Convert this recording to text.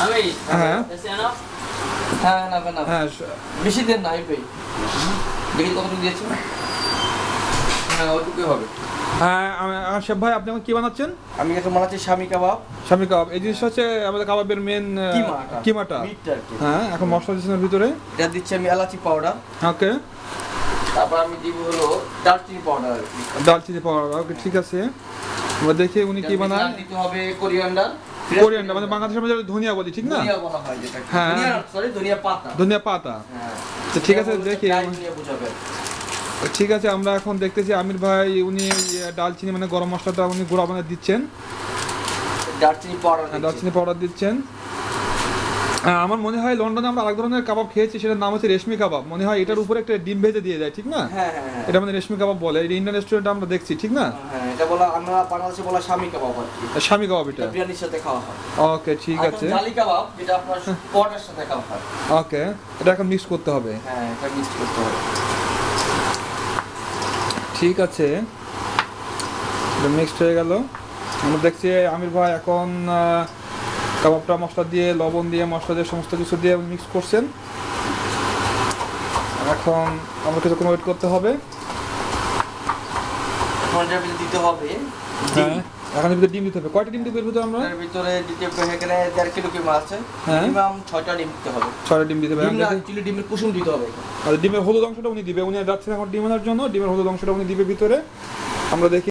আমি হ্যাঁ হ্যাঁ না না হ্যাঁ বেশি দেন নাই ভাই দেখি কতটুকু দিয়েছে হ্যাঁ ওটুকু হবে হ্যাঁ শেফ ভাই আপনি এখন কি বানাচ্ছেন? আমি এখন বানাচ্ছি স্বামী কাবাব স্বামী কাবাব। এই জিনিসটা হচ্ছে আমাদের কাবাবের মেন কিমাটা। মিটটা আর কি। হ্যাঁ এখন মশলা দিচ্ছেন এর ভিতরে। এটা দিচ্ছি আমি এলাচি পাউডার, ওকে। তারপর আমি দিব হলো দারচিনি পাউডার আর কি। দারচিনি পাউডার, ওকে ঠিক আছে। আমরা দেখি উনি কি বানায়। দিতে হবে কোরিয়ান্ডার। কোরিয়ান্ডার মানে বাংলাদেশের মধ্যে ধনিয়া বলি ঠিক না? ধনিয়া বলা হয় যেটা। হ্যাঁ। ধনিয়া সরি ধনিয়া পাতা। ধনিয়া পাতা। হ্যাঁ। তো ঠিক আছে দেখি। ধনিয়া বুঝাবে। ঠিক আছে আমরা এখন দেখতেছি আমির ভাই উনি ডালচিনি মানে গরম মশলাটা উনি গুঁড়া বানিয়ে দিচ্ছেন। দারচিনি পাউডার। দারচিনি পাউডার দিচ্ছেন। আমার মনে হয় লন্ডনে আমরা আরেক ধরনের কাবাব খেয়েছি, সেটার নাম হচ্ছে রেশমি কাবাব। মনে হয় এটার উপরে একটা ডিম ভেজে দিয়ে যায় ঠিক না? হ্যাঁ হ্যাঁ। এটা মানে রেশমি কাবাব বলে। এটা ইন্ডিয়ান রেস্টুরেন্টে আমরা দেখছি ঠিক না? হ্যাঁ এটা বলা আমরা বাংলাদেশে বলা স্বামী কাবাব আর কি। স্বামী কাবাব এটা বিরিয়ানির সাথে খাওয়া হয়। ওকে ঠিক আছে। জালি কাবাব যেটা আপনার পরোটার সাথে খাওয়া হয়। ওকে এটা এখন মিক্স করতে হবে। হ্যাঁ এটা মিক্স করতে হবে। ঠিক আছে এটা মিক্সড হয়ে গেল। আমরা দেখছি আমির ভাই এখন কাবাবটা মশলা দিয়ে লবণ দিয়ে মশলা দিয়ে সমস্ত কিছু দিয়ে মিক্স করছেন। এখন আমরা কিছুক্ষণ ওয়েট করতে হবে। এখন এটার ভিতরে দিতে হবে হ্যাঁ এখন ভিতরে ডিম দিতে হবে। কয়টা ডিম দিতে হবে আমরা? এর ভিতরে দিতে হবে এখানে 1.5 কিলো কিমা আছে। হ্যাঁ। মিনিমাম 6টা ডিম দিতে হবে। 6টা ডিম দিতে হবে। ডিম না অ্যাকচুয়ালি ডিমের কুসুম দিতে হবে। আর ডিমের হলুদ অংশটা উনি দিবে। উনি যাচ্ছেন এখন ডিম আনার জন্য। ডিমের হলুদ অংশটা উনি দিবে ভিতরে। আমরা দেখি